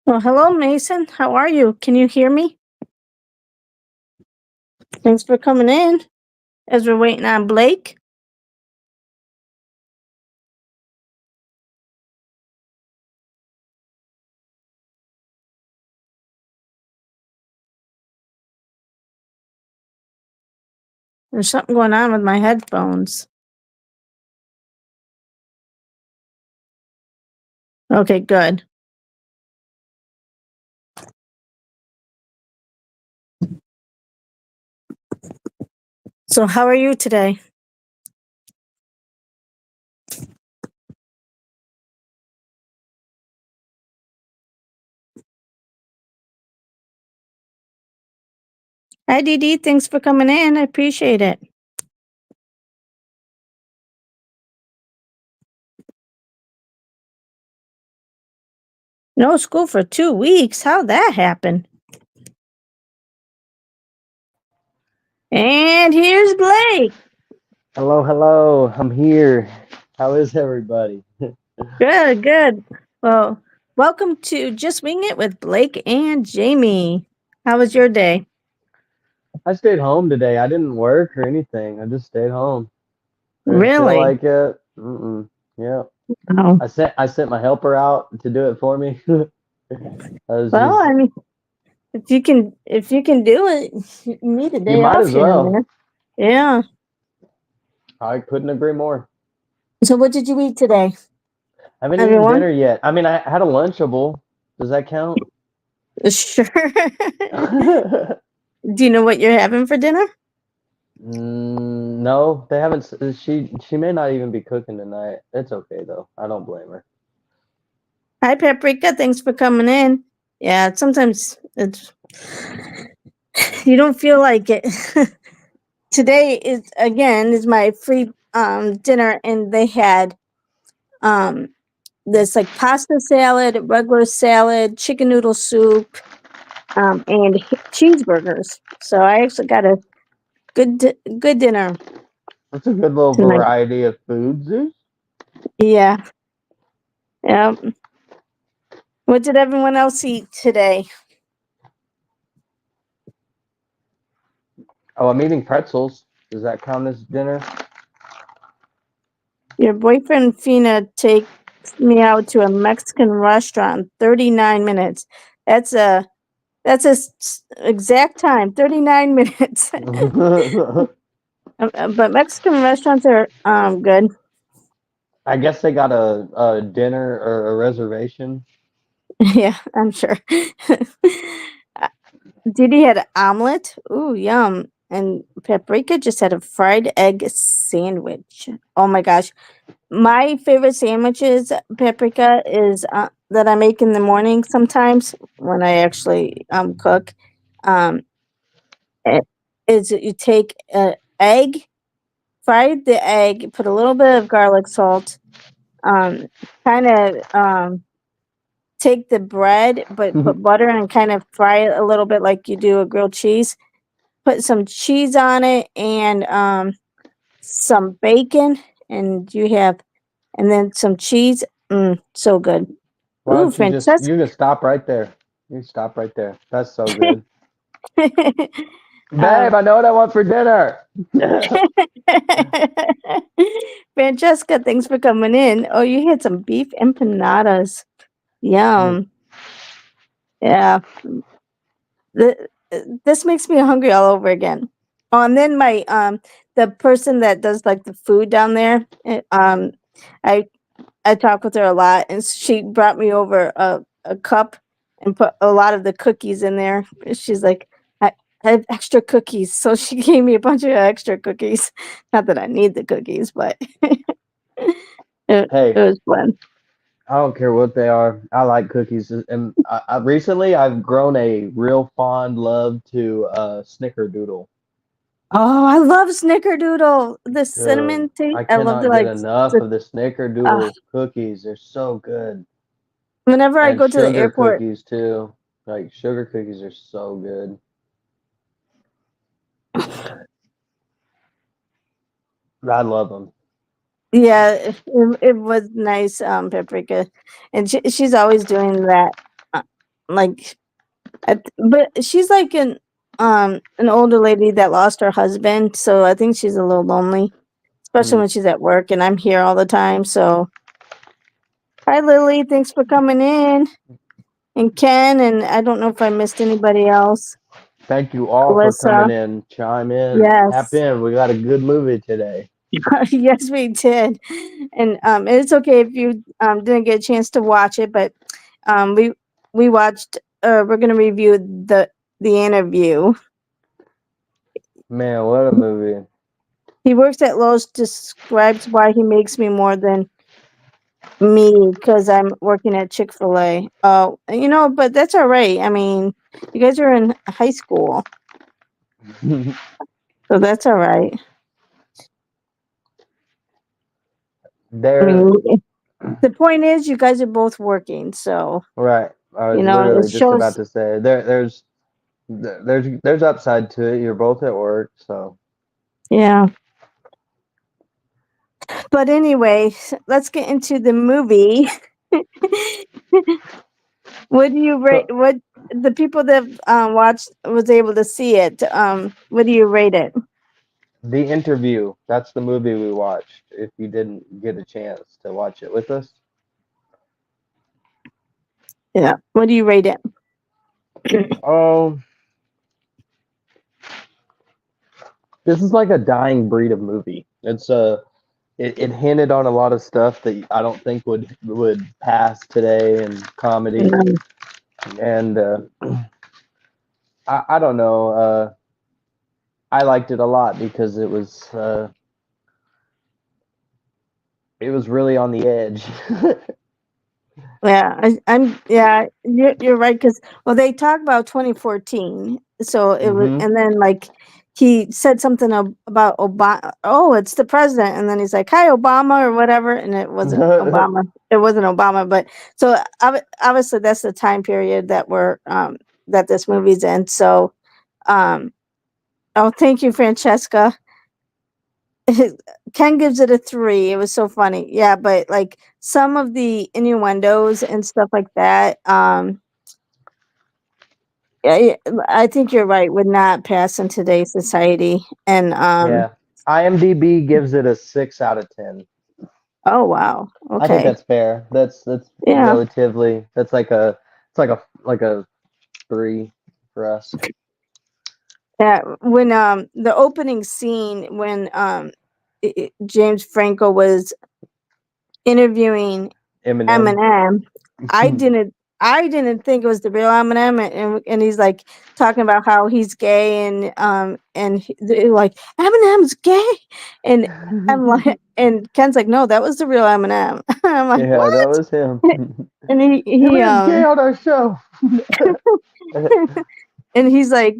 Well, hello, Mason. How are you? Can you hear me? Thanks for coming in as we're waiting on Blake. There's something going on with my headphones. Okay, good. So, how are you today? Hi, Dee Dee. Thanks for coming in. I appreciate it. No school for 2 weeks. How'd that happen? And here's Blake. Hello, hello. I'm here. How is everybody? Good, good. Well, welcome to Just Wing It with Blake and Jamie. How was your day? I stayed home today. I didn't work or anything. I just stayed home. I didn't feel Really? like it. Mm-mm. Yeah. Oh, I sent my helper out to do it for me. I was well, just I mean, if you can do it, you need a you day might off as here and well. there. Yeah. I couldn't agree more. So what did you eat today, I haven't eaten everyone? dinner yet. I mean, I had a Lunchable. Does that count? Sure. Do you know what you're having for dinner? No, they haven't. She may not even be cooking tonight. It's okay though. I don't blame her. Hi, Paprika. Thanks for coming in. Yeah, sometimes it's you don't feel like it. Today is my free dinner, and they had um this like pasta salad, regular salad, chicken noodle soup, and cheeseburgers. So I actually got a good dinner That's a good little tonight. variety of foods. Yeah. Yeah. What did everyone else eat today? Oh, I'm eating pretzels. Does that count as dinner? Your boyfriend Fina takes me out to a Mexican restaurant in 39 minutes. That's a exact time, 39 minutes. But Mexican restaurants are good. I guess they got a dinner or a reservation. Yeah, I'm sure. Didi had an omelet. Ooh, yum. And Paprika just had a fried egg sandwich. Oh my gosh. My favorite sandwiches, Paprika, is that I make in the morning sometimes when I actually cook. Um, it, is you take an egg, fry the egg, put a little bit of garlic salt, um, kind of take the bread, but put butter and kind of fry it a little bit like you do a grilled cheese. Put some cheese on it and some bacon, and and then some cheese. So good. Why Ooh, don't you just Francesca. you can stop right there. You stop right there. That's so good. um, Babe, I know what I want for dinner. Francesca, thanks for coming in. Oh, you had some beef empanadas. Mm. Yum. Yeah. Th- this makes me hungry all over again. Oh, and then my the person that does like the food down there, I I talk with her a lot, and she brought me over a cup and put a lot of the cookies in there. She's like, I have extra cookies, so she gave me a bunch of extra cookies. Not that I need the cookies, but it Hey, was fun. I don't care what they are. I like cookies, and I recently I've grown a real fond love to Snickerdoodle. Oh, I love Snickerdoodle. The Dude, cinnamon taste. I I love the cannot get like. enough The, of the uh, Snickerdoodle cookies. They're so good. whenever I And go to the sugar airport, cookies too. Like sugar cookies are so good. I love them. yeah, it was nice, Paprika, and she's always doing that. like, but she's like an older lady that lost her husband, so I think she's a little lonely, especially Mm. when she's at work and I'm here all the time. So, hi Lily, thanks for coming in, and Ken, and I don't know if I missed anybody else. Thank you all for Alyssa, coming in. Chime in. Tap yes. in. We got a good movie today. Yes, we did, and it's okay if you didn't get a chance to watch it, but we watched. We're gonna review the interview. Man, what a movie. He works at Lowe's. Describes why he makes me more than me because I'm working at Chick-fil-A. But that's all right. I mean, you guys are in high school, so that's all right. I There, mean, the point is, you guys are both working, so right. I was it literally just about shows. to say there's upside to it. You're both at work, so Yeah. But anyway, let's get into the movie. What do you rate? so What the people that watched was able to see it? What do you rate it? The Interview. That's the movie we watched. If you didn't get a chance to watch it with us, Yeah. What do you rate it? oh, this is like a dying breed of movie. It hinted on a lot of stuff that I don't think would pass today in comedy, Yeah. and I don't know. I liked it a lot because it was really on the edge. Yeah, you're right because they talk about 2014, so it was, Hmm. and then like he said something about Obama. Oh, it's the president, and then he's like, "Hi, Obama," or whatever, and it wasn't Obama. It wasn't Obama, but so obviously that's the time period that this movie's in. So, um, oh, thank you, Francesca. Ken gives it a 3. It was so funny. Yeah, but like some of the innuendos and stuff like that, yeah, I think you're right, would not pass in today's society. And Yeah, IMDb gives it a 6 out of 10. oh wow. I think Okay. that's fair. That's Yeah. relatively. That's like a 3 for us. Yeah, when the opening scene when James Franco was interviewing Eminem. Eminem. I didn't I didn't think it was the real Eminem, and he's like talking about how he's gay, and they're like Eminem's gay, and I'm like, and Ken's like, no, that was the real Eminem. I'm like, Yeah, that what? was him. And he Eminem's gay on our show. and he's like,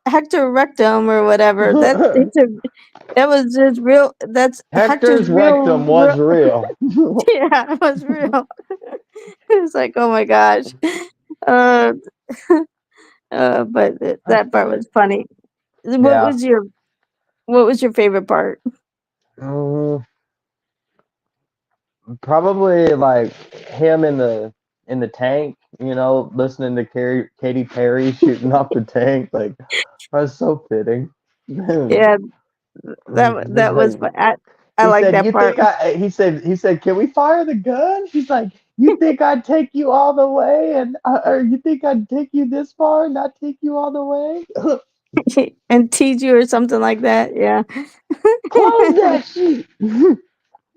Hector Rectum or whatever. That was his real. That's Hector's Hector's rectum real. was real. Yeah, it was real. It's like, oh my gosh. Uh, but that part was funny. What Yeah. was your What was your favorite part? Mm, probably like him in the tank, listening to Katy Perry shooting off the tank. Like, that's so fitting. Yeah, He's that was like, fun. I like that part. he said, can we fire the gun? He's like, you think I'd take you all the way, and or you think I'd take you this far and not take you all the way? And tease you or something like that. Yeah. Close that sheet.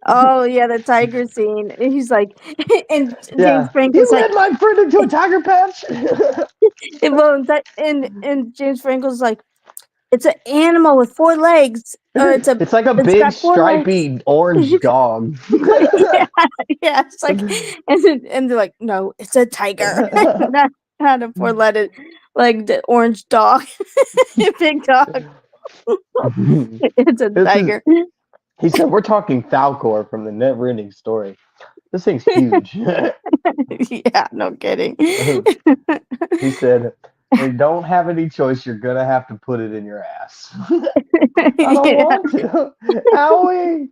Oh yeah, the tiger scene. And he's like, and James Yeah, Franco's you like, led my friend into a tiger patch. and James Franco's like, it's an animal with 4 legs, or It's like a it's big got 4 legs. stripy orange dog. Yeah, yeah. It's like, and they're like, no, it's a tiger, not a 4-legged, like the orange dog, big dog. It's a This is tiger. he said we're talking Falcor from the Never Ending Story. This thing's huge. Yeah, no kidding. He said you don't have any choice. You're gonna have to put it in your ass. I don't Yeah. want to. Owie,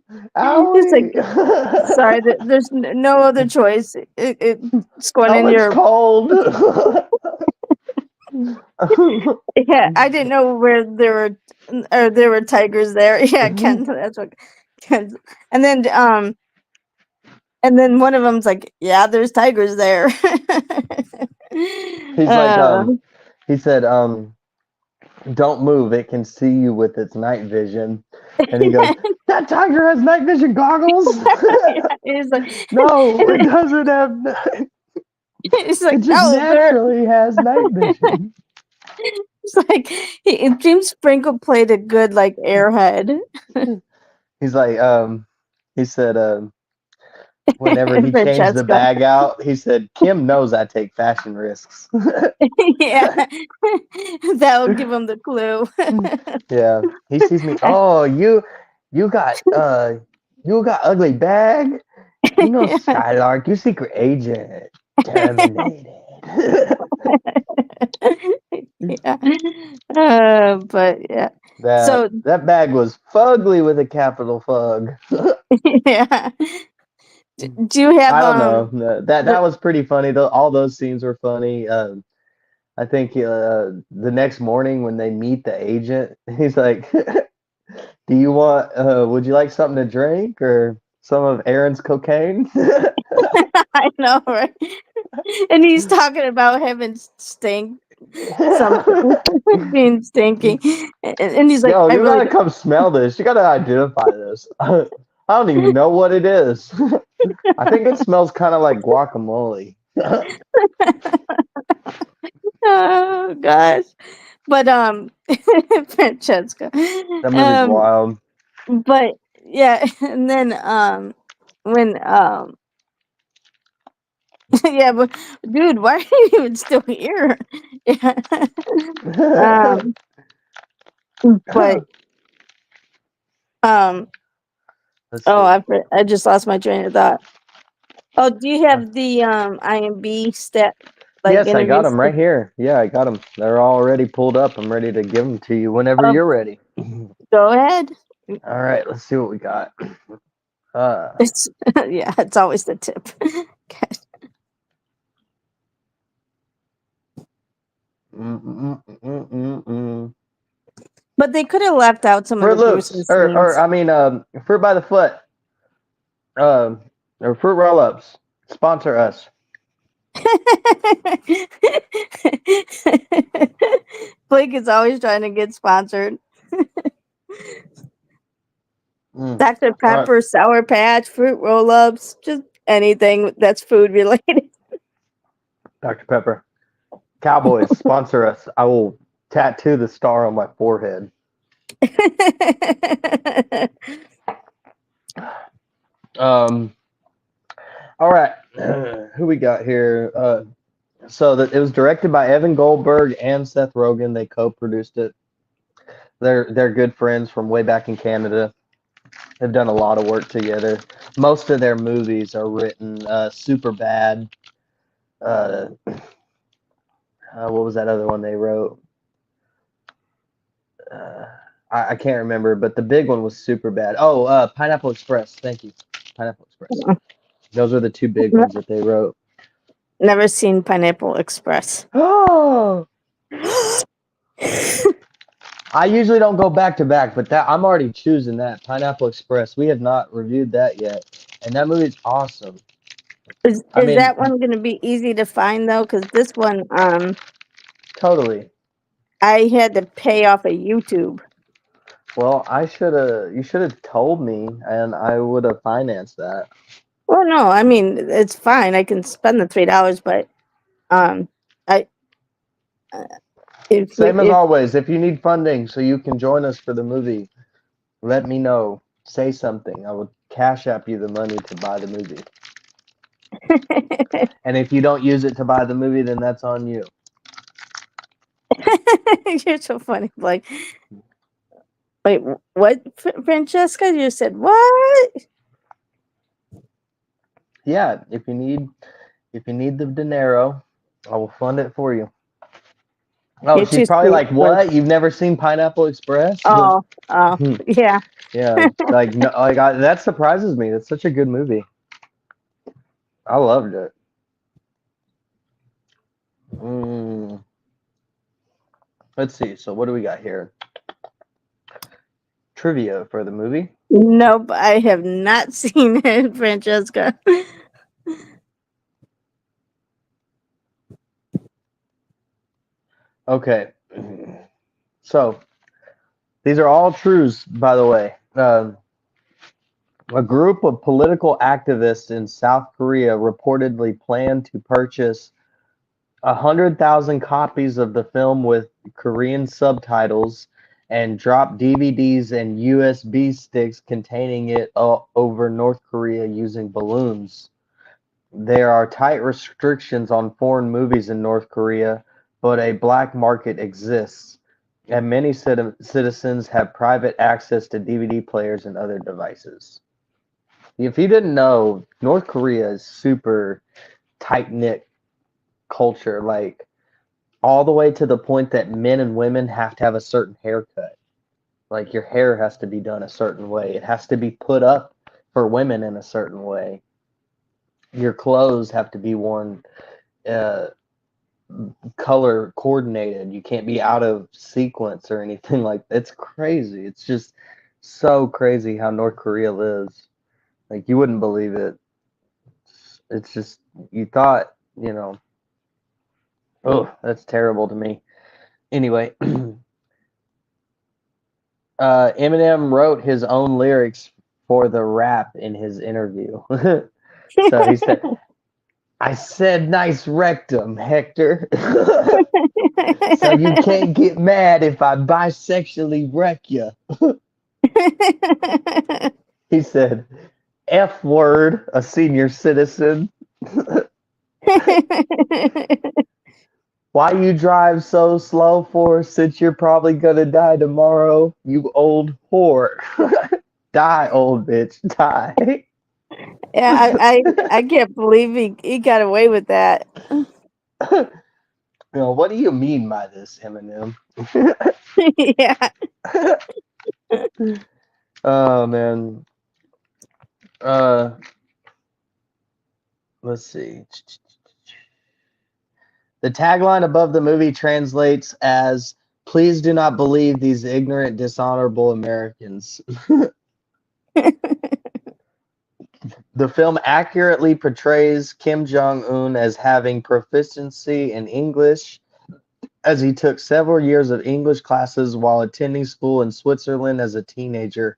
It's like, owie. sorry, there's no other choice. It's going in Stomach's your. cold. Yeah, I didn't know where there were tigers there. Yeah, Ken, that's what Ken. And then one of them's like, yeah, there's tigers there. He's like, uh, he said, don't move. It can see you with its night vision. And he goes, that tiger has night vision goggles. yeah, he's like, No, it doesn't have. he's like, It just no, they're. naturally has night vision. It's like James Sprinkle played a good like airhead. He's like, he said, whenever he changed the Francesca. bag out, he said, Kim knows I take fashion risks. Yeah, that'll give him the clue. Yeah, he sees me. Oh, you got ugly bag. You know, Skylark, you secret agent, terminated. Yeah. But yeah. That So that bag was fugly with a capital fug. yeah. Do you have I don't know. No, that was pretty funny. All those scenes were funny. I think the next morning when they meet the agent, he's like, "Do you want? Would you like something to drink or some of Aaron's cocaine?" I know, right? And he's talking about having stink something being stinky, and he's like, Yo, I you really gotta come smell this. You gotta identify this. I don't even know what it is. I think it smells kind of like guacamole. oh gosh. But Francesca. That movie's wild. But yeah, and then when yeah, but dude, why are you even still here? Yeah. um but um Let's oh, see. I just lost my train of thought. Oh, do you have the IMB stat like Yes, I got interviews? them right here. Yeah, I got them. They're already pulled up. I'm ready to give them to you whenever Oh, you're ready. go ahead. All right, let's see what we got. Uh, It's yeah, it's always the tip. Okay. mm, mm, mm, mm, mm, mm. But they could have left out some of Fruit the gruesome Loops, or scenes. I mean, Fruit by the Foot, or Fruit Roll Ups, sponsor us. Blake is always trying to get sponsored. Mm. Dr. All right, Pepper, Sour Patch, fruit roll-ups, just anything that's food related. Dr. Pepper, Cowboys, sponsor us. I will tattoo the star on my forehead. All right, who we got here? So that it was directed by Evan Goldberg and Seth Rogen. They co-produced it. They're good friends from way back in Canada. They've done a lot of work together. Most of their movies are written super bad. What was that other one they wrote? I can't remember, but the big one was super bad. Oh, Pineapple Express. Thank you, Pineapple Express. Those are the two big ones that they wrote. Never seen Pineapple Express. Oh, I usually don't go back to back, but that I'm already choosing that Pineapple Express. We have not reviewed that yet, and that movie's awesome. Is I mean, that one going to be easy to find though? Because this one, totally. I had to pay off of YouTube. Well, you should have told me, and I would have financed that. Well, no, I mean it's fine. I can spend the $3, but I Same as if always, if you need funding so you can join us for the movie, let me know. Say something. I will cash app you the money to buy the movie. And if you don't use it to buy the movie, then that's on you. you're so funny. Like, wait, what, Francesca? You said what? Yeah, if you need the dinero, I will fund it for you. Oh, You're she's too probably sweet like, for. what? You've never seen Pineapple Express? Oh, oh, Hmm. yeah. Yeah, like no, like that surprises me. That's such a good movie. I loved it. Mm, let's see. So what do we got here? Trivia for the movie. Nope, I have not seen it, Francesca. Okay. So these are all truths, by the way. A group of political activists in South Korea reportedly planned to purchase 100,000 copies of the film with Korean subtitles and drop DVDs and USB sticks containing it over North Korea using balloons. There are tight restrictions on foreign movies in North Korea, but a black market exists, and many citizens have private access to DVD players and other devices. If you didn't know, North Korea is super tight knit culture, like all the way to the point that men and women have to have a certain haircut. Like your hair has to be done a certain way. It has to be put up for women in a certain way. Your clothes have to be worn uh, color coordinated. You can't be out of sequence or anything like that. It's crazy. It's just so crazy how North Korea lives. Like you wouldn't believe it. It's just you thought, oh, that's terrible to me. Anyway, Eminem wrote his own lyrics for the rap in his interview. So he said, I said nice rectum, Hector. So you can't get mad if I bisexually wreck you. He said, F word, a senior citizen. Why you drive so slow for since you're probably gonna die tomorrow, you old whore. Die, old bitch, die. Yeah, I can't believe he got away with that. What do you mean by this, Eminem? Yeah. Oh man. Uh, let's see. The tagline above the movie translates as "Please do not believe these ignorant, dishonorable Americans." The film accurately portrays Kim Jong Un as having proficiency in English, as he took several years of English classes while attending school in Switzerland as a teenager.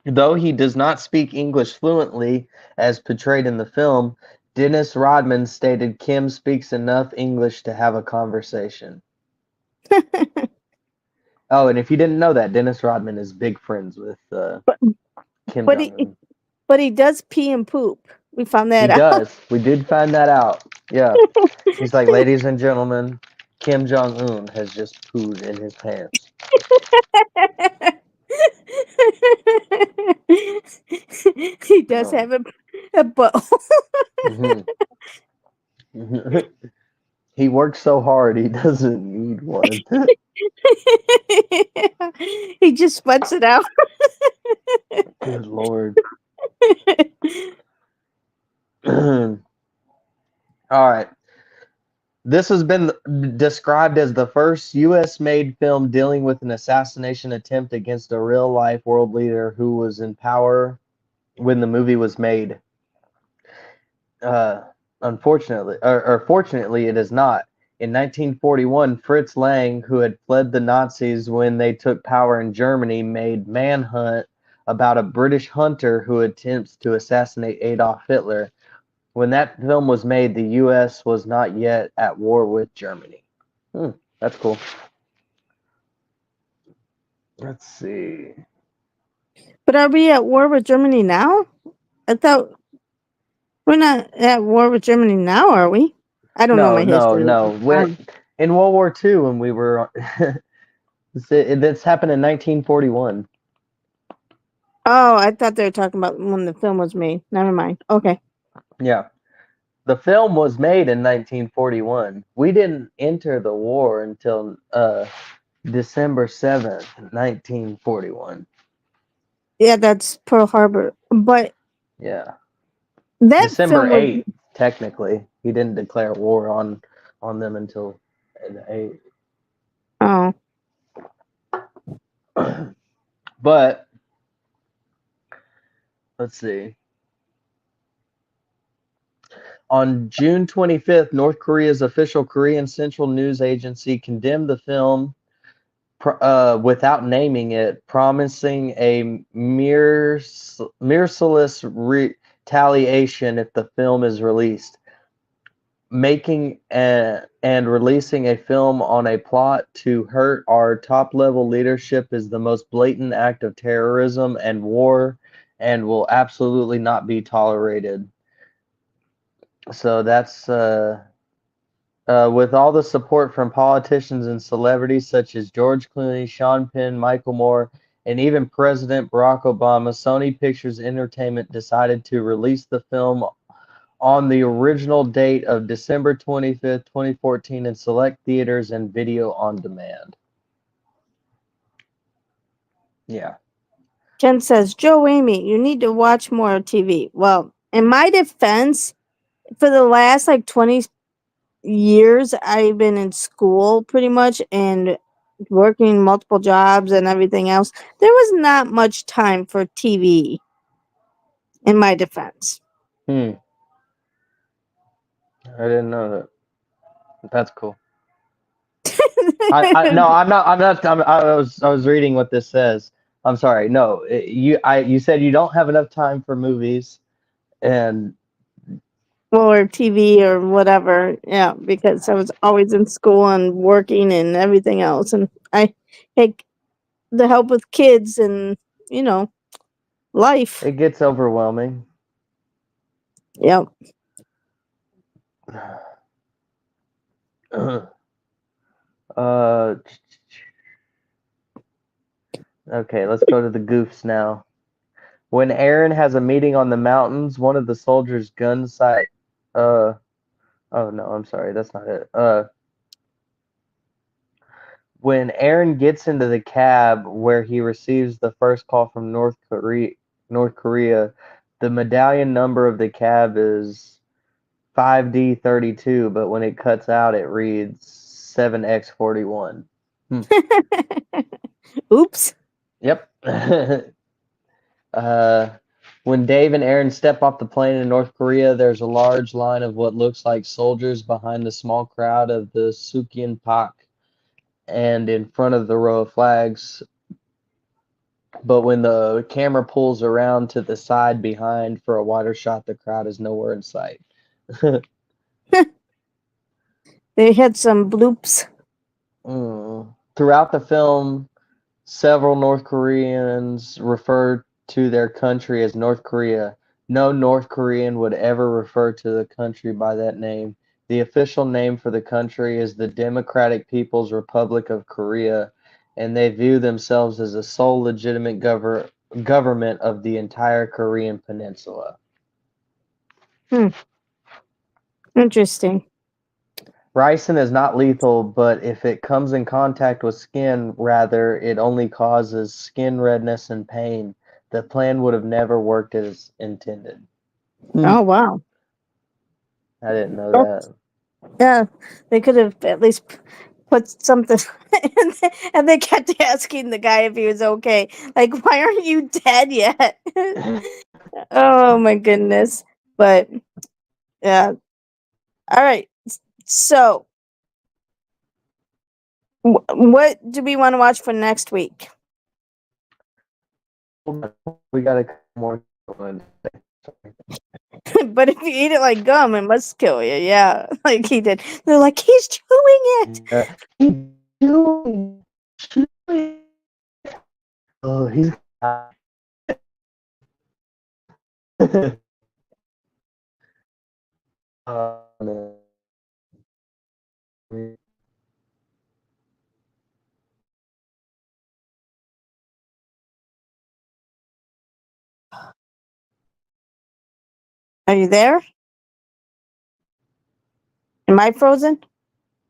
Though he does not speak English fluently, as portrayed in the film, Dennis Rodman stated Kim speaks enough English to have a conversation. Oh, and if you didn't know that, Dennis Rodman is big friends with but Kim but Jong he Un. but he does pee and poop. We found He that out. does. We did find that out. Yeah. He's like, ladies and gentlemen, Kim Jong Un has just pooed in his pants. He does No. have a butt. Hmm. He works so hard, he doesn't need one. He just sputs it out. Good Lord. All right. This has been described as the first U.S. made film dealing with an assassination attempt against a real life world leader who was in power when the movie was made. Uh, Unfortunately, or fortunately, it is not. In 1941, Fritz Lang, who had fled the Nazis when they took power in Germany, made Manhunt about a British hunter who attempts to assassinate Adolf Hitler. When that film was made, the U.S. was not yet at war with Germany. That's cool. Let's see. But are we at war with Germany now? I thought we're not at war with Germany now, are we? I don't know No, my no, history. no. In World War II, when we were, this happened in 1941. Oh, I thought they were talking about when the film was made. Never mind. Okay. Yeah. The film was made in 1941. We didn't enter the war until December 7th, 1941. Yeah, that's Pearl Harbor. But Yeah. that December film was 8th, technically. He didn't declare war on them until the oh 8th. But let's see. On June 25th, North Korea's official Korean Central News Agency condemned the film without naming it, promising a merciless retaliation if the film is released. Making and releasing a film on a plot to hurt our top level leadership is the most blatant act of terrorism and war and will absolutely not be tolerated. So that's with all the support from politicians and celebrities such as George Clooney, Sean Penn, Michael Moore, and even President Barack Obama, Sony Pictures Entertainment decided to release the film on the original date of December 25th, 2014 in select theaters and video on demand. Yeah. Ken says, Joe Amy, you need to watch more TV. Well, in my defense, for the last like 20 years, I've been in school pretty much and working multiple jobs and everything else. There was not much time for TV in my defense. I didn't know that. That's cool. No, I'm not. I was reading what this says. I'm sorry. No, you said you don't have enough time for movies, and or TV or whatever. Yeah, because I was always in school and working and everything else. And I take the help with kids and, you know, life. it gets overwhelming. Yep. uh, okay, let's go to the goofs now. When Aaron has a meeting on the mountains, one of the soldiers' guns sight. Oh no, I'm sorry, that's not it. When Aaron gets into the cab where he receives the first call from North Korea, the medallion number of the cab is 5D32, but when it cuts out, it reads 7X41. Oops. Yep. uh, when Dave and Aaron step off the plane in North Korea, there's a large line of what looks like soldiers behind the small crowd of the Sukien Pak and in front of the row of flags. But when the camera pulls around to the side behind for a wider shot, the crowd is nowhere in sight. They had some bloops. Throughout the film, several North Koreans refer to their country as North Korea. No North Korean would ever refer to the country by that name. The official name for the country is the Democratic People's Republic of Korea, and they view themselves as the sole legitimate government of the entire Korean peninsula. Interesting. Ricin is not lethal, but if it comes in contact with skin, rather, it only causes skin redness and pain. The plan would have never worked as intended. Oh, wow. I didn't know Oh, that. yeah, they could have at least put something. And they kept asking the guy if he was okay. Like, why aren't you dead yet? Oh, my goodness. But, yeah. All right. So, what do we want to watch for next week? We got a couple more. But if you eat it like gum, it must kill you. Yeah, like he did. They're like, he's chewing it. Oh, he's. Man. Are you there? Am I frozen?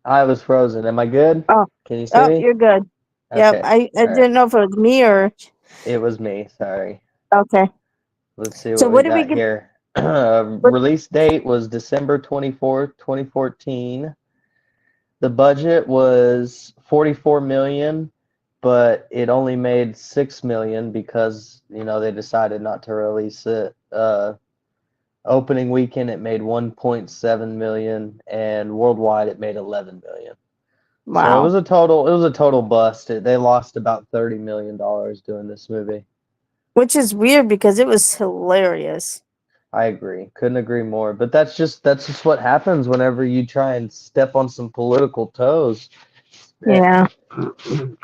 I was frozen. Am I good? Oh, Can you see oh, me? you're good. Yep. Okay. I All right. didn't know if it was me or It was me. Sorry. okay. Let's see So what we what did we got get? here. What, Release date was December 24th, 2014. The budget was 44 million, but it only made 6 million because, they decided not to release it. Opening weekend it made 1.7 million and worldwide it made 11 million. So it wow. was a total bust. They lost about $30 million doing this movie. Which is weird because it was hilarious. I agree. Couldn't agree more. But that's just what happens whenever you try and step on some political toes. Yeah.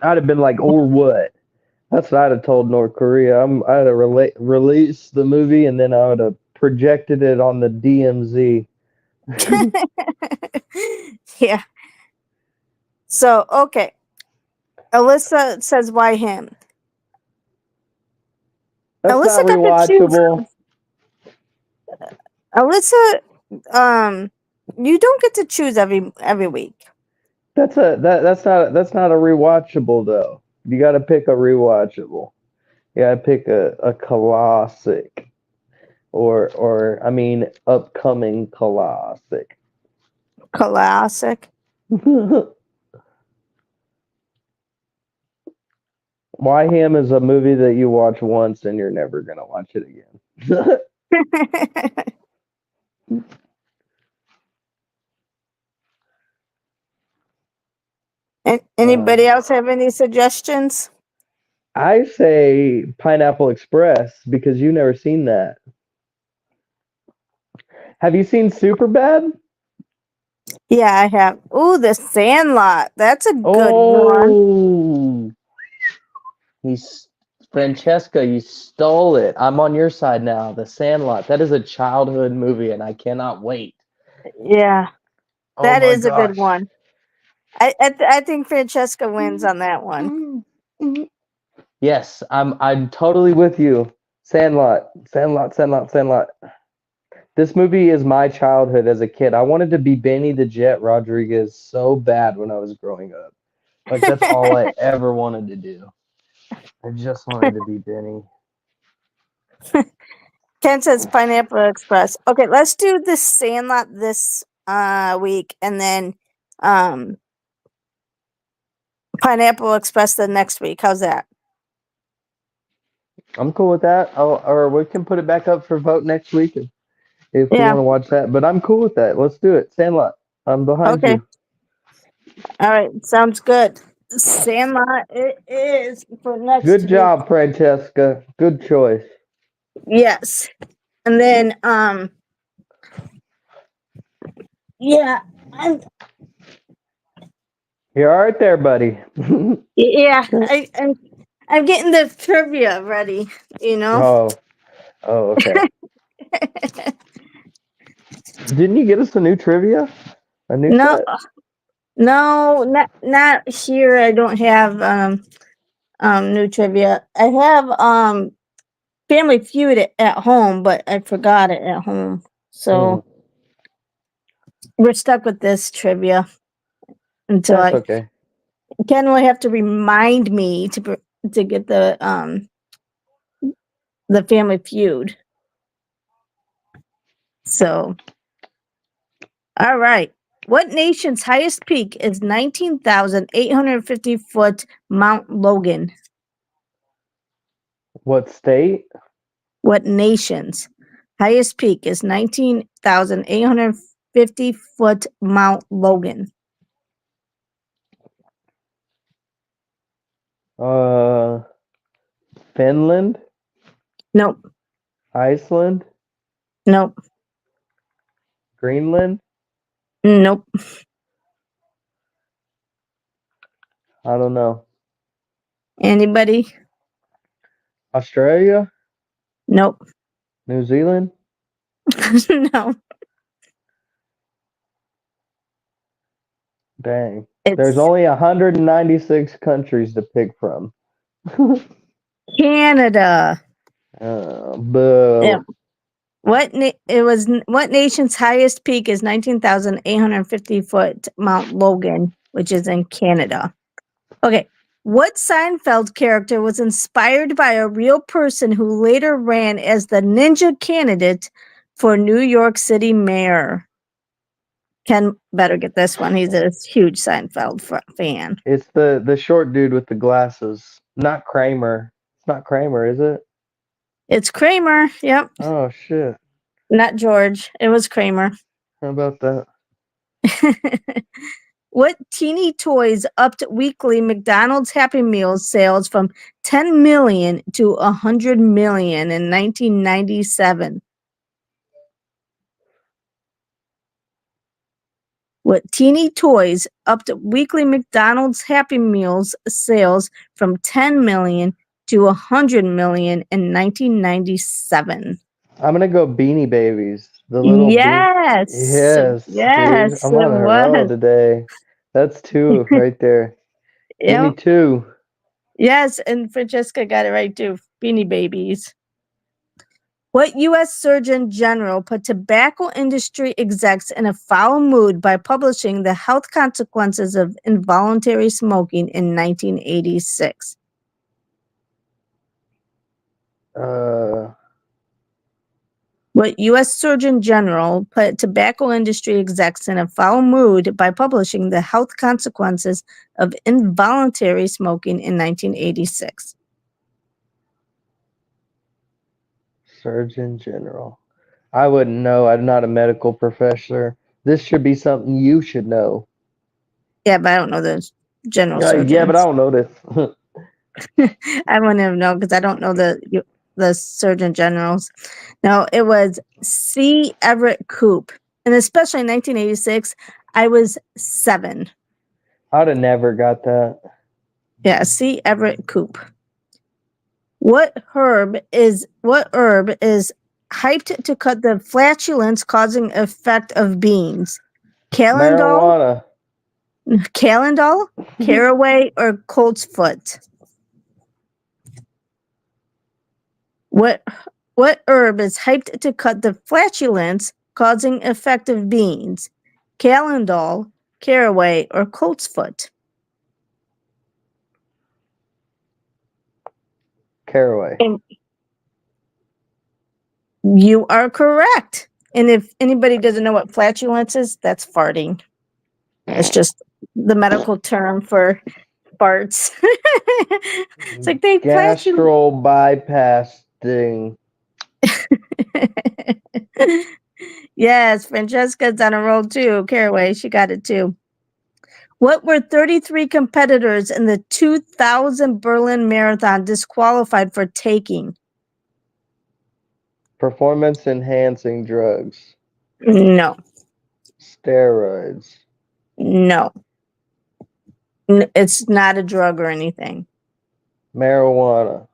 I'd have been like, or what? That's what I'd have told North Korea. I'd have released the movie and then I would have projected it on the DMZ. Yeah. So okay. Alyssa says why him? That's not Alyssa got to choose. rewatchable. Alyssa, you don't get to choose every week. That's not a rewatchable though. You got to pick a rewatchable. You got to pick a classic or I mean upcoming classic. Classic. Why Him is a movie that you watch once and you're never gonna watch it again. Anybody else have any suggestions? I say Pineapple Express because you've never seen that. Have you seen Superbad? Yeah, I have. Ooh, The Sandlot. That's a good one. Oh, he's Francesca, you stole it. I'm on your side now. The Sandlot. That is a childhood movie, and I cannot wait. Yeah, Oh that my is a good gosh. one. I think Francesca wins on that one. Yes, I'm totally with you. Sandlot, Sandlot, Sandlot, Sandlot. This movie is my childhood as a kid. I wanted to be Benny the Jet Rodriguez so bad when I was growing up. Like that's all I ever wanted to do. I just wanted to be Benny. Ken says Pineapple Express. Okay, let's do The Sandlot this week, and then um Pineapple Express the next week. How's that? I'm cool with that. Or we can put it back up for vote next week if we Yeah. want to watch that. But I'm cool with that. Let's do it. Sandlot, I'm behind Okay. you. All right. Sounds good. Sandlot it is for next Good week. job, Francesca. Good choice. Yes. And then yeah. You're all right there, buddy. Yeah. I'm getting the trivia ready, you know. Oh, okay. Didn't you get us a new trivia? A new No, set? no, not here. I don't have new trivia. I have Family Feud at home, but I forgot it at home. Hmm. So we're stuck with this trivia until That's okay. Ken will have to remind me to get the Family Feud. So, all right. What nation's highest peak is 19,850 foot Mount Logan? What state? What nation's highest peak is 19,850 foot Mount Logan? Finland? Nope. Iceland? Nope. Greenland? Nope. I don't know. Anybody? Australia? Nope. New Zealand? No. Dang. There's It's only 196 countries to pick from. Canada. Yeah. Boo. What nation's highest peak is 19,850 foot Mount Logan, which is in Canada. Okay. What Seinfeld character was inspired by a real person who later ran as the ninja candidate for New York City mayor? Ken better get this one. He's a huge Seinfeld fan. It's the short dude with the glasses. Not Kramer. It's not Kramer, is it? It's Kramer. Yep. Oh shit. Not George. It was Kramer. How about that? What teeny toys upped weekly McDonald's Happy Meals sales from 10 million to 100 million in 1997? What teeny toys upped weekly McDonald's Happy Meals sales from 10 million to 100 million in 1997? I'm gonna go Beanie Babies. The little Yes. Yes, Yes, dude. I'm it on a roll was. today. That's two right there. Give me Yep. two. Yes, and Francesca got it right too. Beanie Babies. What U.S. Surgeon General put tobacco industry execs in a foul mood by publishing the health consequences of involuntary smoking in 1986? What U.S. Surgeon General put tobacco industry execs in a foul mood by publishing the health consequences of involuntary smoking in 1986? Surgeon General. I wouldn't know. I'm not a medical professor. This should be something you should know. Yeah, but I don't know the general surgeons. Yeah, but I don't know this. I wouldn't have known because I don't know the Surgeon Generals. No, it was C. Everett Koop, and especially in 1986, I was 7. I'd have never got that. Yeah, C. Everett Koop. What herb is hyped to cut the flatulence causing effect of beans? Calendol, Marijuana. caraway, or colt's foot? What herb is hyped to cut the flatulence causing effect of beans? Calendol, caraway, or colt's foot? Caraway. And you are correct. And if anybody doesn't know what flatulence is, that's farting. It's just the medical term for farts. It's like they Gastral bypass thing. Yes, Francesca's on a roll too. Caraway, she got it too. What were 33 competitors in the 2000 Berlin Marathon disqualified for taking? Performance enhancing drugs. No. Steroids. No. It's not a drug or anything. Marijuana.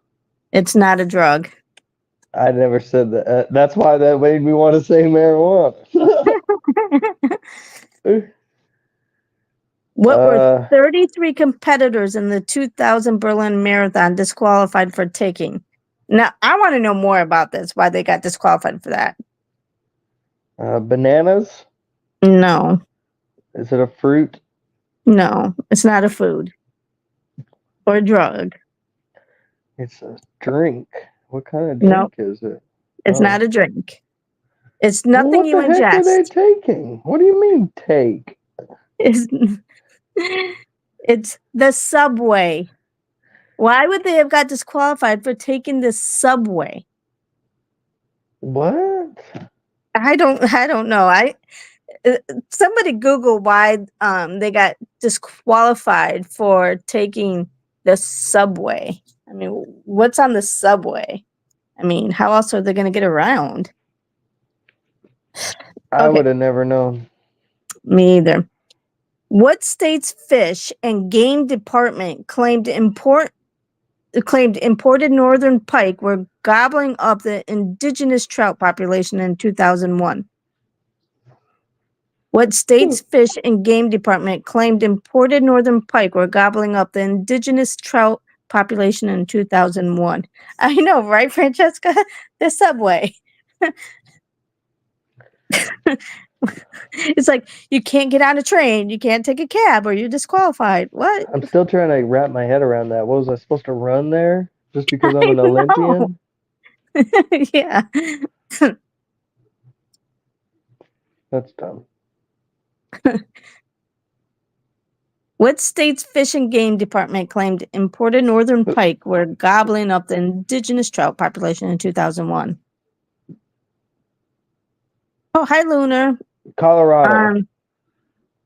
It's not a drug. I never said that. That's why that made me want to say marijuana. What were 33 competitors in the 2000 Berlin Marathon disqualified for taking? Now, I want to know more about this, why they got disqualified for that. Bananas? No. Is it a fruit? No, it's not a food or a drug. It's a drink. What kind of drink is it? It's not a drink. It's nothing you ingest. What the heck are they taking? What do you mean take? It's the Subway. Why would they have got disqualified for taking the Subway? What? I don't know. Somebody Google why they got disqualified for taking the Subway. I mean, what's on the Subway? I mean, how else are they going to get around? I would have never known. Me either. What state's fish and game department claimed imported northern pike were gobbling up the indigenous trout population in 2001? What state's fish and game department claimed imported northern pike were gobbling up the indigenous trout population in 2001? I know, right, Francesca? The Subway. It's like you can't get on a train, you can't take a cab, or you're disqualified. What? I'm still trying to wrap my head around that. What was I supposed to run there just because I'm I an know. Olympian? Yeah. That's dumb. What state's fish and game department claimed imported northern pike were gobbling up the indigenous trout population in 2001? Oh, hi, Lunar. Colorado.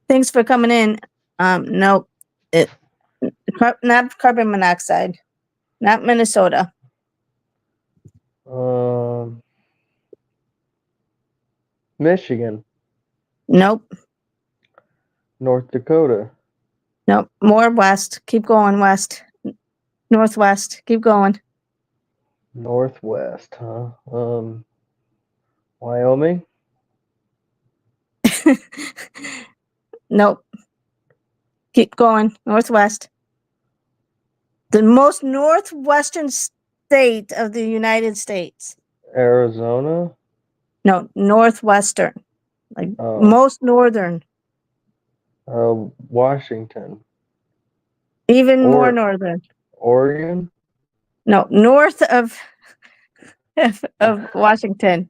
Thanks for coming in. Nope. Not carbon monoxide. Not Minnesota. Michigan. Nope. North Dakota. Nope. More west. Keep going west. Northwest. Keep going. Northwest, huh? Wyoming. Nope. Keep going. Northwest. The most northwestern state of the United States. Arizona. No, northwestern. Like Oh. most northern. Washington. Even more northern. Oregon. No, north of Washington.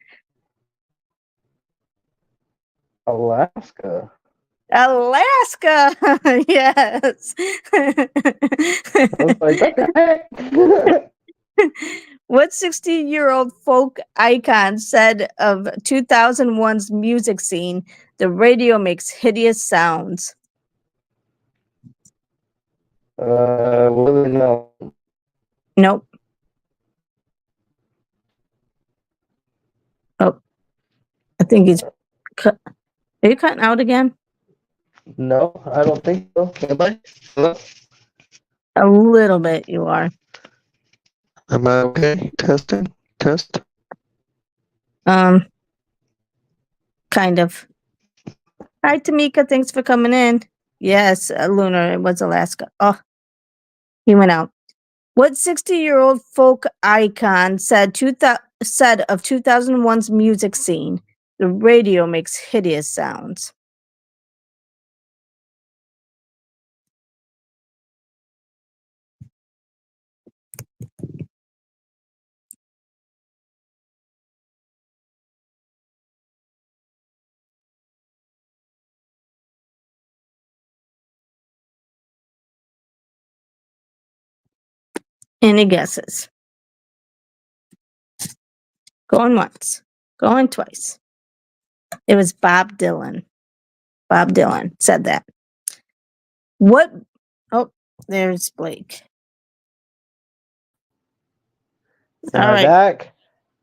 Alaska. Alaska. Yes. I was like, what the heck? What 60-year-old folk icon said of 2001's music scene, the radio makes hideous sounds? Willie Nelson. Nope. Oh, I think he's cut. Are you cutting out again? No, I don't think so. Am I? Hello? A little bit, you are. Am I okay? Testing. Test. Kind of. Hi, Tamika. Thanks for coming in. Yes, Lunar. It was Alaska. Oh, he went out. What 60-year-old folk icon said of 2001's music scene, the radio makes hideous sounds? Any guesses? Going once, going twice. It was Bob Dylan. Bob Dylan said that. What? Oh, there's Blake. Am All I right. back?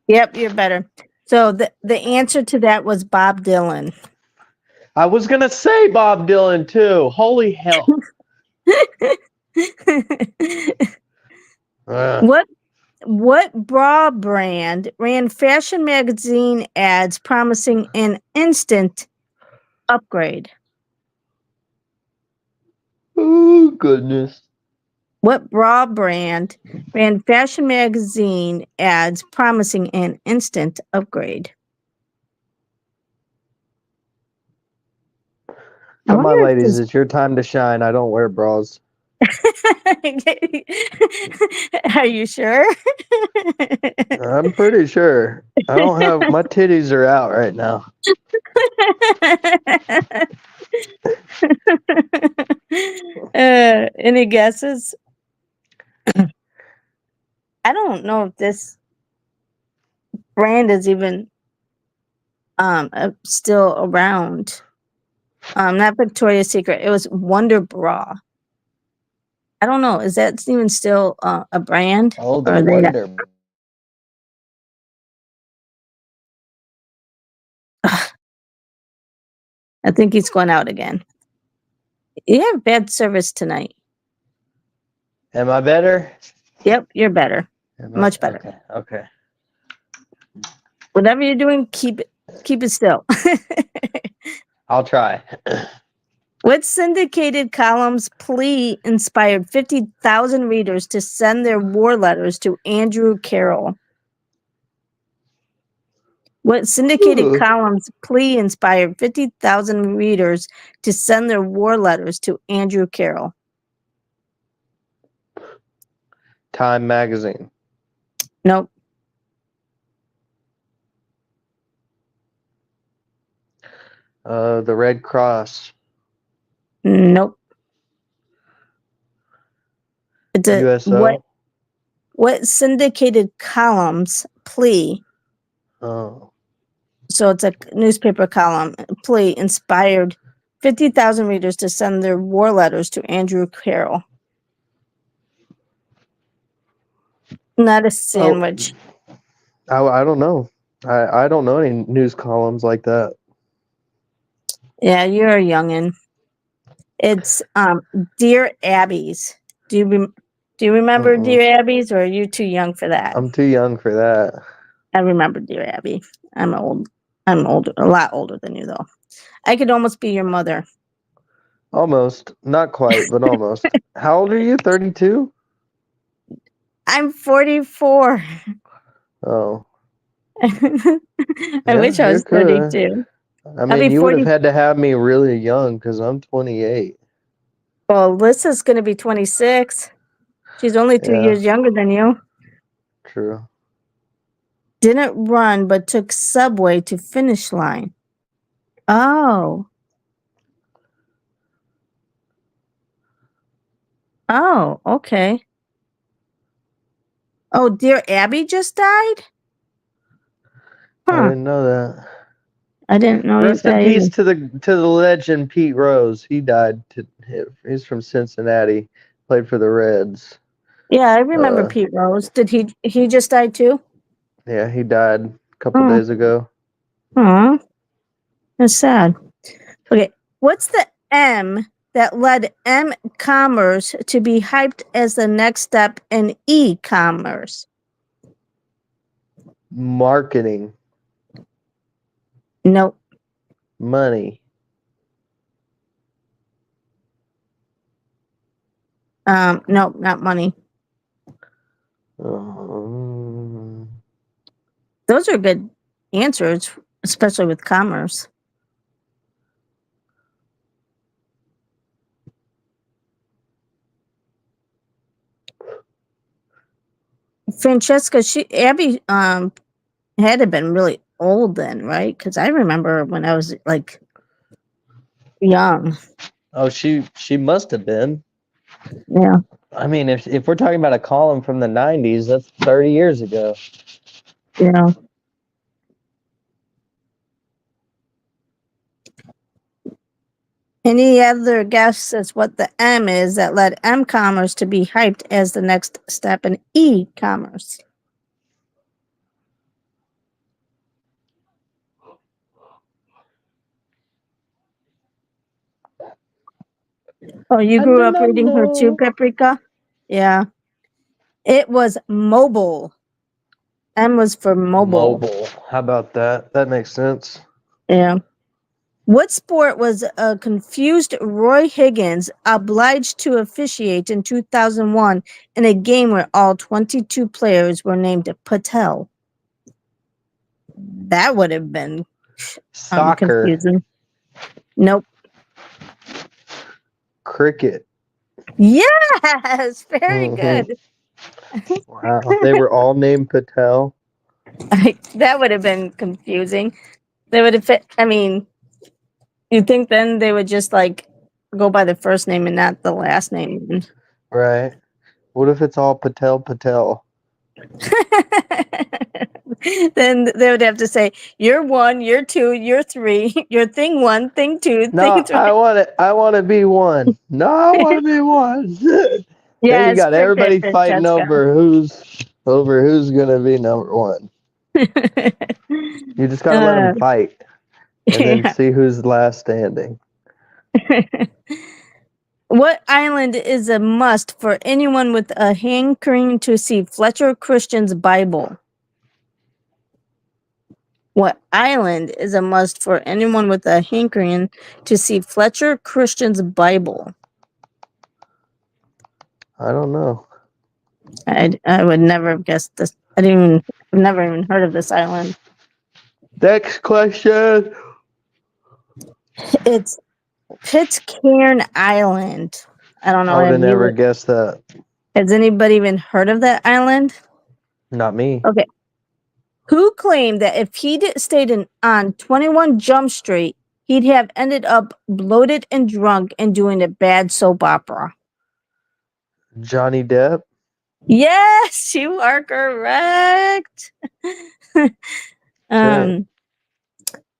Yep, you're better. So the answer to that was Bob Dylan. I was gonna say Bob Dylan too. Holy hell! What bra brand ran fashion magazine ads promising an instant upgrade? Oh goodness! What bra brand ran fashion magazine ads promising an instant upgrade? Come on, ladies, it's your time to shine. I don't wear bras. Are you sure? I'm pretty sure. I don't have my titties are out right now. Any guesses? I don't know if this brand is even still around. Not Victoria's Secret. It was Wonder Bra. I don't know. Is that even still a brand? Oh, the Or they- Wonder. I think he's going out again. You have bad service tonight. Am I better? Yep, you're better. Much better. Okay. Okay. Whatever you're doing, keep it still. I'll try. What syndicated column's plea inspired 50,000 readers to send their war letters to Andrew Carroll? What syndicated Ooh. column's plea inspired 50,000 readers to send their war letters to Andrew Carroll? Time magazine. Nope. The Red Cross. Nope. It's a USO. what syndicated columns plea? Oh. So it's a newspaper column plea inspired 50,000 readers to send their war letters to Andrew Carroll. Not a sandwich. I don't know. I don't know any news columns like that. Yeah, you're a youngin'. It's Dear Abbeys. Do you remember Mm-mm. Dear Abbeys, or are you too young for that? I'm too young for that. I remember Dear Abby. I'm older, a lot older than you though. I could almost be your mother. Almost. Not quite, but almost. How old are you? 32? I'm 44. Oh. I Yeah, wish I you're was good. 32. I I'll mean, be you would have 40. had to have me really young because I'm 28. Well, Lissa's going to be 26. She's only 2 Yeah, years younger than you. true. Didn't run, but took subway to finish line. Oh. Oh, okay. Oh, Dear Abby just died? I Huh. didn't know that. I didn't know Rest in that peace either. to the legend Pete Rose. He died. He's from Cincinnati. Played for the Reds. Yeah, I remember Uh, Pete Rose. Did he just died too? yeah, he died a couple Oh, days ago. aw, that's sad. Okay, what's the M that led M commerce to be hyped as the next step in e-commerce? Marketing, Nope. money. Nope, not money. Um, Those are good answers, especially with commerce. Francesca, Abby had to have been really old then, right? Because I remember when I was like young. oh, she must have been. Yeah. I mean, if we're talking about a column from the 90s, that's 30 years ago. Yeah. Any other guess as what the M is that led M commerce to be hyped as the next step in e-commerce? Oh, you I grew do up not reading her too, know. Paprika? Yeah. It was mobile. M was for mobile. Mobile. How about that? That makes sense. Yeah. What sport was a confused Roy Higgins obliged to officiate in 2001 in a game where all 22 players were named Patel? That would have been Soccer, confusing. Nope. cricket. Yes, very Hmm. good. Wow, they were all named Patel. That would have been confusing. They would have fit. I mean, you'd think then they would just like go by the first name and not the last name. Right. What if it's all Patel? Then they would have to say, "You're one, you're two, you're three, you're thing one, thing two, thing No, three." I want to be one. No, I want to be one. Then you Yes, got cricket, everybody fighting Francesca. over who's gonna be number one. You just gotta let them fight and then Yeah. see who's last standing. What island is a must for anyone with a hankering to see Fletcher Christian's Bible? What island is a must for anyone with a hankering to see Fletcher Christian's Bible? I don't know. I would never have guessed this. I've never even heard of this island. Next question. It's Pitcairn Island. I don't know. I would have never guessed that. Has anybody even heard of that island? Not me. Okay. Who claimed that if he'd stayed on 21 Jump Street, he'd have ended up bloated and drunk and doing a bad soap opera? Johnny Depp. Yes, you are correct.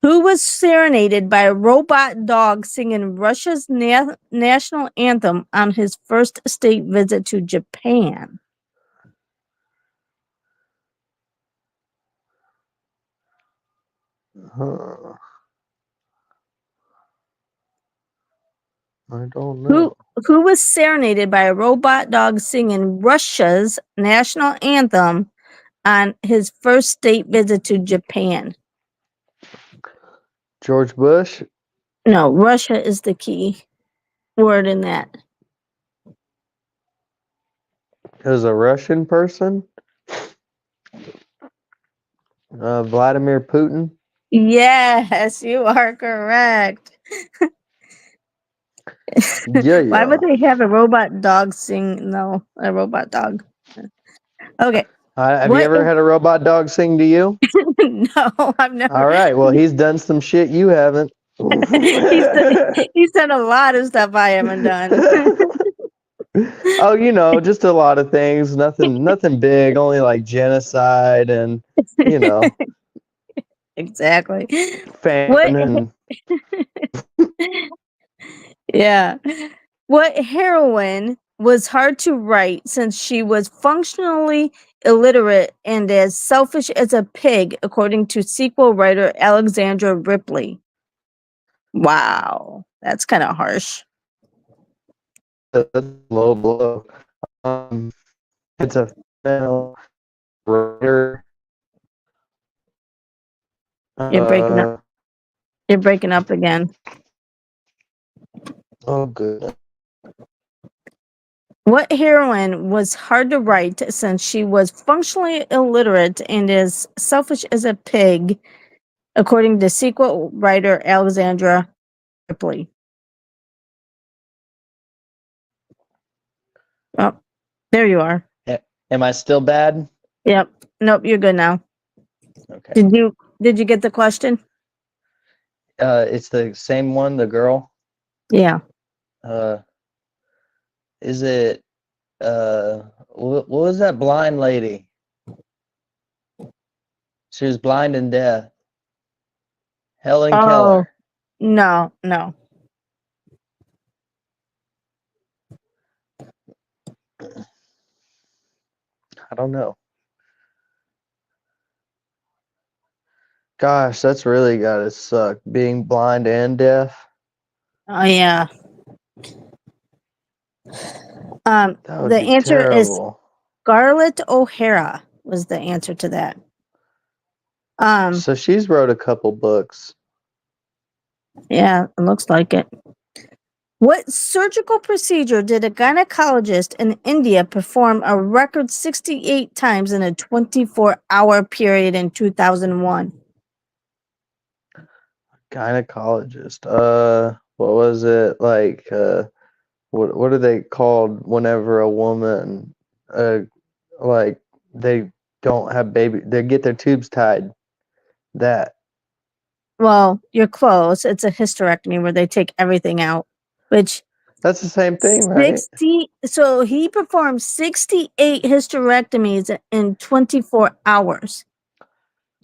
Who was serenaded by a robot dog singing Russia's national anthem on his first state visit to Japan? Huh. I don't know. Who was serenaded by a robot dog singing Russia's national anthem on his first state visit to Japan? George Bush. No, Russia is the key word in that. It was a Russian person. Vladimir Putin. Yes, you are correct. Yeah. Why would they have a robot dog sing? No, a robot dog. Okay. Have you ever had a robot dog sing to you? No, I've never. All right. Well, he's done some shit you haven't. he's done a lot of stuff I haven't done. Oh, just a lot of things. Nothing big. Only like genocide and Exactly. famine. Yeah. What heroine was hard to write since she was functionally illiterate and as selfish as a pig, according to sequel writer Alexandra Ripley? Wow, that's kind of harsh. That's a low blow. It's a female writer. You're breaking up. You're breaking up again. Oh, good. What heroine was hard to write since she was functionally illiterate and as selfish as a pig, according to sequel writer Alexandra Ripley? Oh, there you are. Am I still bad? Yep. Nope, you're good now. Okay. Did you get the question? It's the same one, the girl. Yeah. Is it what was that blind lady? She was blind and deaf. Helen Keller. No. I don't know. Gosh, that's really gotta suck, being blind and deaf. Oh yeah. The answer terrible. is Scarlett O'Hara was the answer to that. So she's wrote a couple books. Yeah, it looks like it. What surgical procedure did a gynecologist in India perform a record 68 times in a 24-hour period in 2001? Gynecologist. What was it like? What are they called whenever a woman, like they don't have baby, they get their tubes tied? That. Well, you're close. It's a hysterectomy where they take everything out, which That's the same thing, right? So he performed 68 hysterectomies in 24 hours.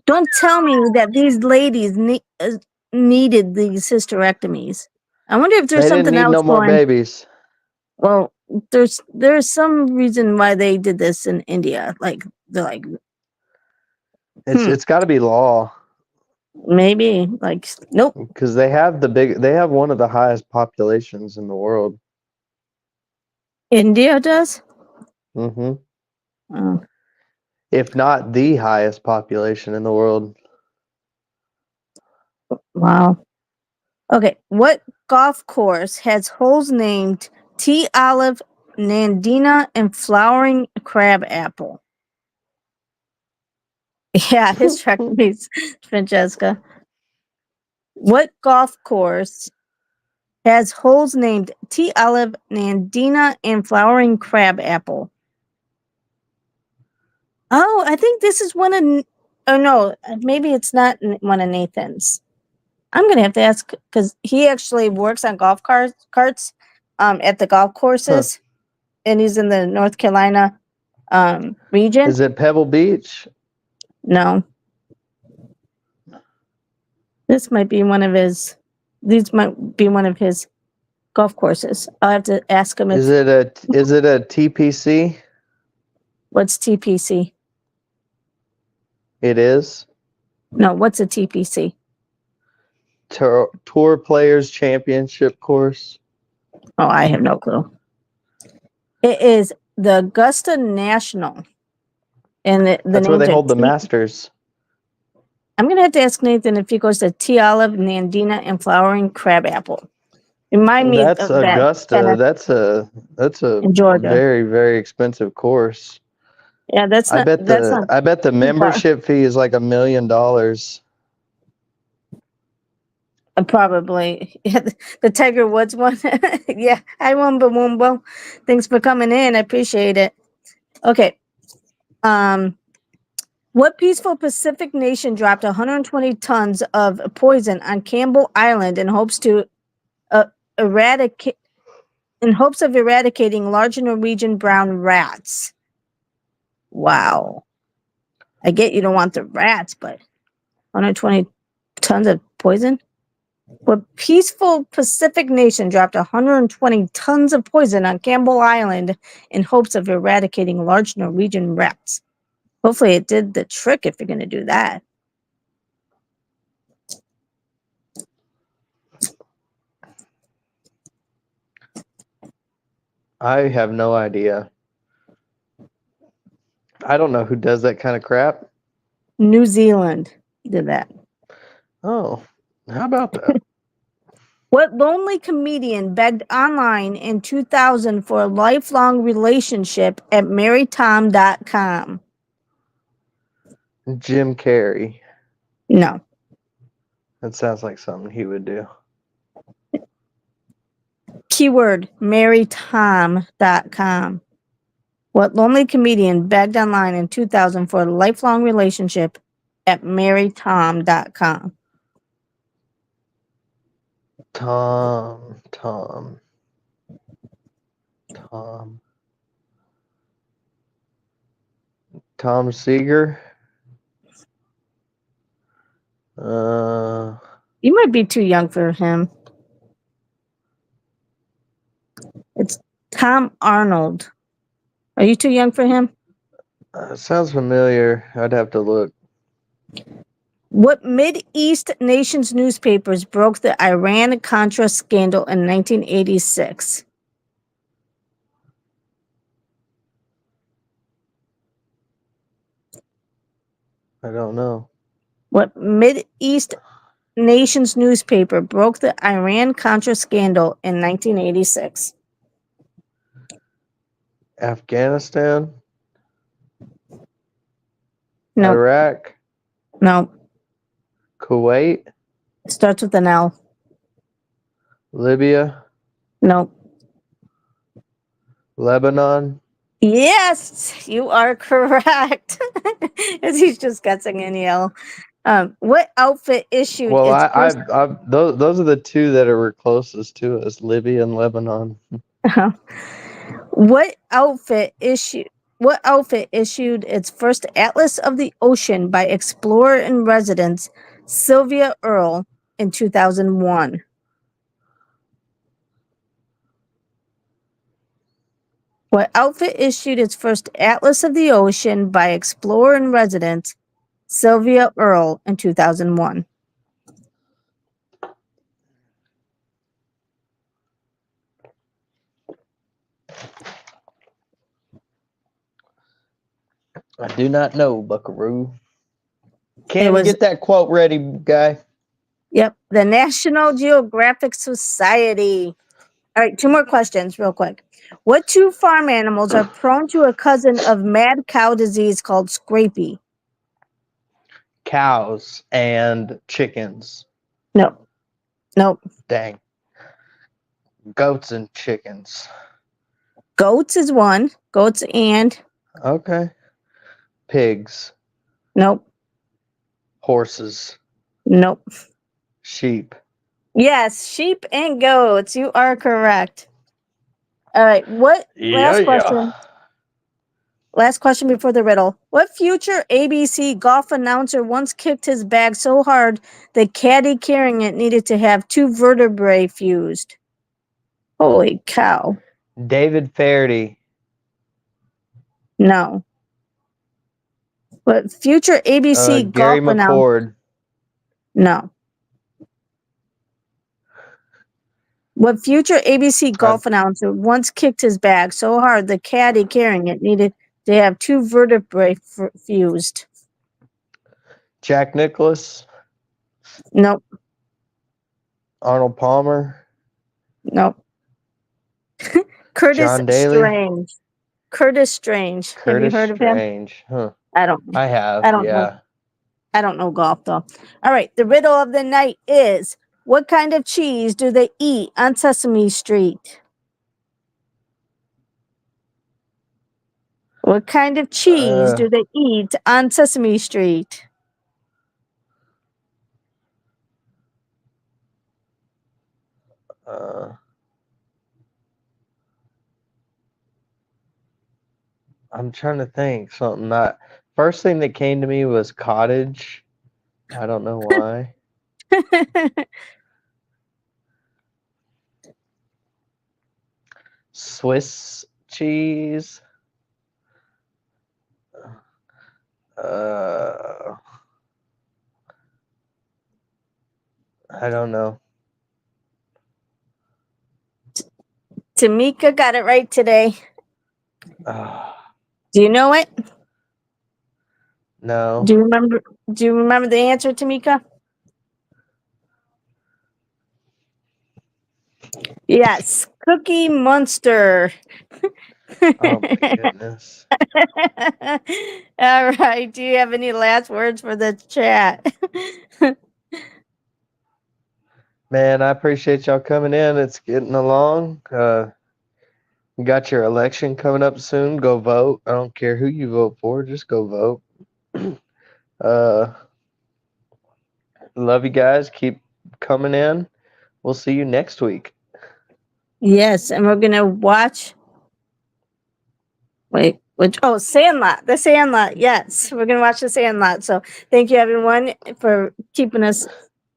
Don't tell me that these ladies needed these hysterectomies. I wonder if there's They something didn't need else no more babies. Well, there's some reason why they did this in India. Like they're like, It's got to be law. Maybe like nope. Because they have one of the highest populations in the world. India does? Mm-hmm. Oh. If not the highest population in the world. Wow. Okay, what golf course has holes named Tea Olive, Nandina, and Flowering Crab Apple? Yeah, hysterectomies, Francesca. What golf course has holes named Tea Olive, Nandina, and Flowering Crab Apple? Oh, I think this is one of. Oh no, maybe it's not one of Nathan's. I'm gonna have to ask because he actually works on golf carts, at the golf Huh. courses, and he's in the North Carolina, region. Is it Pebble Beach? No, this might be one of his. These might be one of his golf courses. I'll have to ask him Is if it a TPC? what's TPC. It is. No, what's a TPC? Tour Players Championship course. Oh, I have no clue. It is the Augusta National, and the That's where names they are hold the Masters. I'm gonna have to ask Nathan if he goes to Tea Olive, Nandina, and Flowering Crab Apple. Remind me That's of that kind Augusta. of That's a in Georgia. very, very expensive course. Yeah, that's not I bet the too far. membership fee is like $1 million. Probably the Tiger Woods one. Yeah, I won, but well. Thanks for coming in. I appreciate it. Okay. What peaceful Pacific nation dropped 120 tons of poison on Campbell Island in hopes of eradicating large Norwegian brown rats? Wow. I get you don't want the rats, but 120 tons of poison? What peaceful Pacific nation dropped 120 tons of poison on Campbell Island in hopes of eradicating large Norwegian rats? Hopefully it did the trick if you're going to do that. I have no idea. I don't know who does that kind of crap. New Zealand did that. Oh, how about that? What lonely comedian begged online in 2000 for a lifelong relationship at marrytom.com? Jim Carrey. No. That sounds like something he would do. Keyword marrytom.com. What lonely comedian begged online in 2000 for a lifelong relationship at marrytom.com? Tom Seeger. You might be too young for him. It's Tom Arnold. Are you too young for him? Sounds familiar. I'd have to look. What Mid-East nations newspapers broke the Iran-Contra scandal in 1986? I don't know. What Mid-East nations newspaper broke the Iran-Contra scandal in 1986? Afghanistan? No. Iraq? No. Kuwait? It starts with an L. Libya? No. Lebanon? Yes, you are correct. As he's just guessing any L. What outfit issued Well, its first... those are the two that are closest to us, Libya and Lebanon. What outfit issued its first Atlas of the Ocean by explorer in residence Sylvia Earle in 2001? What outfit issued its first Atlas of the Ocean by explorer in residence Sylvia Earle in 2001? I do not know, Buckaroo. Get that quote ready, guy. Yep, the National Geographic Society. All right, two more questions real quick. What two farm animals are prone to a cousin of mad cow disease called scrapie? cows and chickens. No. Nope. Dang. Goats and chickens. Goats is one. Goats and Okay. Pigs, nope. horses, Nope. sheep. Yes, sheep and goats. You are correct. All right. What last question? Last question before the riddle. What future ABC golf announcer once kicked his bag so hard the caddy carrying it needed to have 2 vertebrae fused? Holy cow. David Faraday. No. What future ABC Gary golf announcer? McCord. No. What future ABC golf announcer once kicked his bag so hard the caddy carrying it needed to have 2 vertebrae fused? Jack Nicklaus. Nope. Arnold Palmer. Nope. Curtis John Daly. Strange. Curtis Strange. Have you Curtis heard of him? Strange. Huh. I don't. I have. I don't know. Yeah. I don't know golf though. All right. The riddle of the night is: what kind of cheese do they eat on Sesame Street? What kind of cheese do they eat on Sesame Street? I'm trying to think something. That first thing that came to me was cottage. I don't know why. Swiss cheese. I don't know. Tamika got it right today. Do you know it? No. Do you remember the answer, Tamika? Yes, Cookie Monster. Oh my goodness. All right. Do you have any last words for the chat? Man, I appreciate y'all coming in. It's getting along. You got your election coming up soon. Go vote. I don't care who you vote for. Just go vote. Love you guys. Keep coming in. We'll see you next week. Yes, and we're gonna watch. Wait, which? Oh, Sandlot. The Sandlot. Yes, we're gonna watch the Sandlot. So thank you, everyone, for keeping us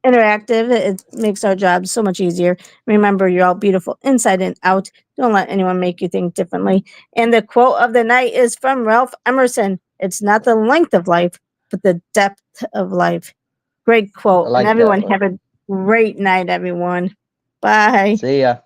interactive. It makes our job so much easier. Remember, you're all beautiful inside and out. Don't let anyone make you think differently. And the quote of the night is from Ralph Emerson. It's not the length of life, but the depth of life. Great quote. I like and everyone that one. have a great night, everyone. Bye. See ya.